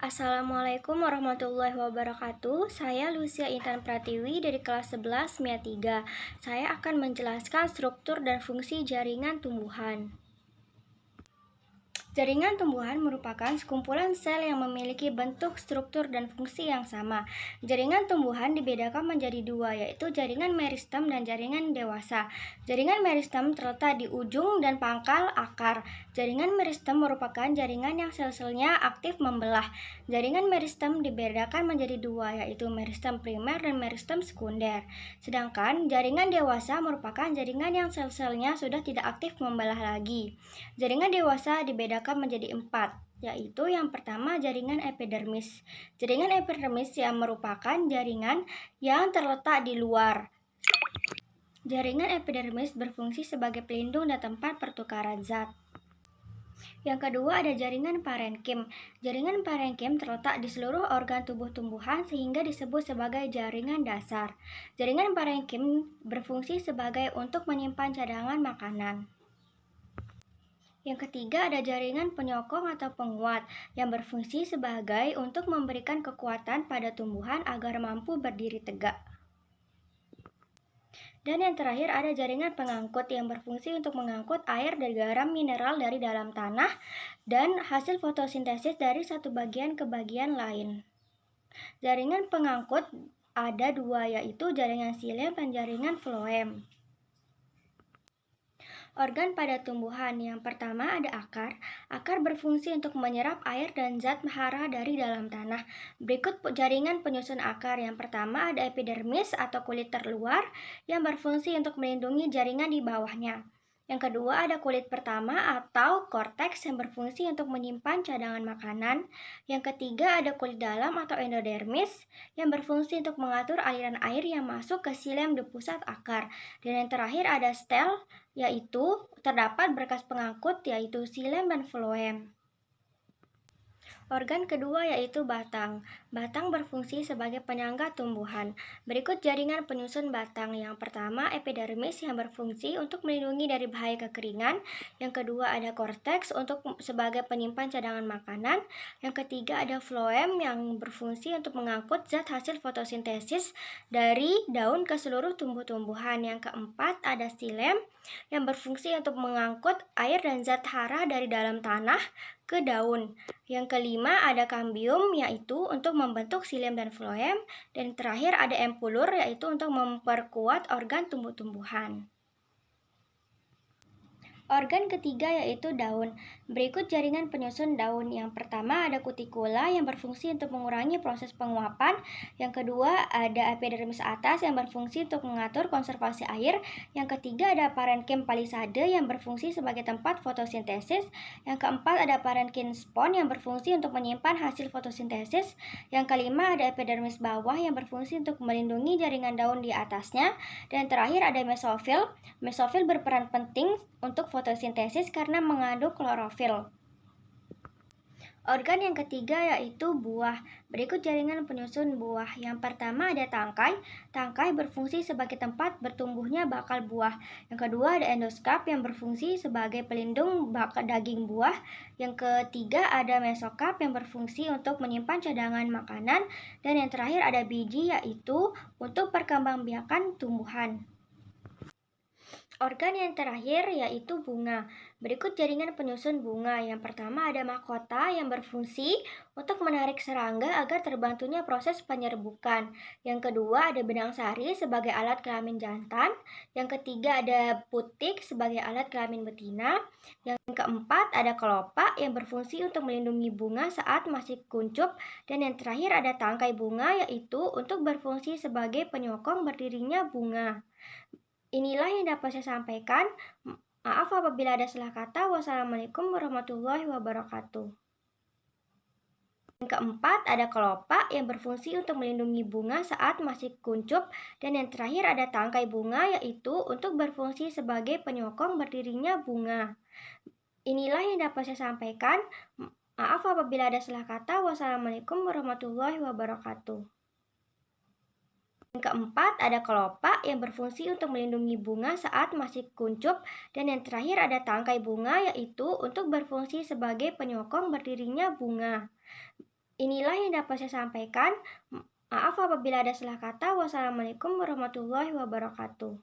Assalamualaikum warahmatullahi wabarakatuh. Saya Lucia Intan Pratiwi dari kelas 11 MIA 3. Saya akan menjelaskan struktur dan fungsi jaringan tumbuhan. Jaringan tumbuhan merupakan sekumpulan sel yang memiliki bentuk, struktur, dan fungsi yang sama. Jaringan tumbuhan dibedakan menjadi dua, yaitu jaringan meristem dan jaringan dewasa. Jaringan meristem terletak di ujung dan pangkal akar. Jaringan meristem merupakan jaringan yang sel-selnya aktif membelah. Jaringan meristem dibedakan menjadi dua, yaitu meristem primer dan meristem sekunder. Sedangkan jaringan dewasa merupakan jaringan yang sel-selnya sudah tidak aktif membelah lagi. Jaringan dewasa dibedakan menjadi 4, yaitu yang pertama jaringan epidermis. Jaringan epidermis yang merupakan jaringan yang terletak di luar. Jaringan epidermis berfungsi sebagai pelindung dan tempat pertukaran zat. Yang kedua ada jaringan parenkim. Jaringan parenkim terletak di seluruh organ tubuh tumbuhan sehingga disebut sebagai jaringan dasar. Jaringan parenkim berfungsi sebagai untuk menyimpan cadangan makanan. Yang ketiga ada jaringan penyokong atau penguat yang berfungsi sebagai untuk memberikan kekuatan pada tumbuhan agar mampu berdiri tegak. Dan yang terakhir ada jaringan pengangkut yang berfungsi untuk mengangkut air dan garam mineral dari dalam tanah dan hasil fotosintesis dari satu bagian ke bagian lain. Jaringan pengangkut ada dua, yaitu jaringan xilem dan jaringan floem. Organ pada tumbuhan yang pertama ada akar. Akar berfungsi untuk menyerap air dan zat hara dari dalam tanah. Berikut jaringan penyusun akar. Yang pertama ada epidermis atau kulit terluar yang berfungsi untuk melindungi jaringan di bawahnya. Yang kedua ada kulit pertama atau korteks yang berfungsi untuk menyimpan cadangan makanan. Yang ketiga ada kulit dalam atau endodermis yang berfungsi untuk mengatur aliran air yang masuk ke xilem di pusat akar. Dan yang terakhir ada stel, yaitu terdapat berkas pengangkut yaitu xilem dan floem. Organ kedua yaitu batang. Batang berfungsi sebagai penyangga tumbuhan. Berikut jaringan penyusun batang. Yang pertama epidermis yang berfungsi untuk melindungi dari bahaya kekeringan. Yang kedua ada korteks untuk sebagai penyimpan cadangan makanan. Yang ketiga ada floem yang berfungsi untuk mengangkut zat hasil fotosintesis dari daun ke seluruh tumbuh-tumbuhan. Yang keempat ada xilem yang berfungsi untuk mengangkut air dan zat hara dari dalam tanah ke daun. Yang kelima ada kambium, yaitu untuk membentuk xilem dan floem. Dan terakhir ada empulur, yaitu untuk memperkuat organ tumbuh-tumbuhan. Organ ketiga yaitu daun. Berikut jaringan penyusun daun. Yang pertama ada kutikula yang berfungsi untuk mengurangi proses penguapan. Yang kedua ada epidermis atas yang berfungsi untuk mengatur konservasi air. Yang ketiga ada parenkim palisade yang berfungsi sebagai tempat fotosintesis. Yang keempat ada parenkim spon yang berfungsi untuk menyimpan hasil fotosintesis. Yang kelima ada epidermis bawah yang berfungsi untuk melindungi jaringan daun di atasnya. Dan terakhir ada mesofil. Mesofil berperan penting untuk fotosintesis karena mengandung klorofil. Organ yang ketiga yaitu buah. Berikut jaringan penyusun buah. Yang pertama ada tangkai. Tangkai berfungsi sebagai tempat bertumbuhnya bakal buah. Yang kedua ada endoskap yang berfungsi sebagai pelindung daging buah. Yang ketiga ada mesokap yang berfungsi untuk menyimpan cadangan makanan. Dan yang terakhir ada biji yaitu untuk perkembangbiakan tumbuhan. Organ yang terakhir yaitu bunga. Berikut jaringan penyusun bunga. Yang pertama ada mahkota yang berfungsi untuk menarik serangga agar terbantunya proses penyerbukan. Yang kedua ada benang sari sebagai alat kelamin jantan. Yang ketiga ada putik sebagai alat kelamin betina. Yang keempat ada kelopak yang berfungsi untuk melindungi bunga saat masih kuncup. Dan yang terakhir ada tangkai bunga yaitu untuk berfungsi sebagai penyokong berdirinya bunga. Inilah yang dapat saya sampaikan. Maaf apabila ada salah kata. Wassalamualaikum warahmatullahi wabarakatuh. Yang keempat ada kelopak yang berfungsi untuk melindungi bunga saat masih kuncup. Dan yang terakhir ada tangkai bunga yaitu untuk berfungsi sebagai penyokong berdirinya bunga. Inilah yang dapat saya sampaikan. Maaf apabila ada salah kata. Wassalamualaikum warahmatullahi wabarakatuh. Yang keempat ada kelopak yang berfungsi untuk melindungi bunga saat masih kuncup. Dan yang terakhir ada tangkai bunga yaitu untuk berfungsi sebagai penyokong berdirinya bunga. Inilah yang dapat saya sampaikan. Maaf apabila ada salah kata. Wassalamualaikum warahmatullahi wabarakatuh.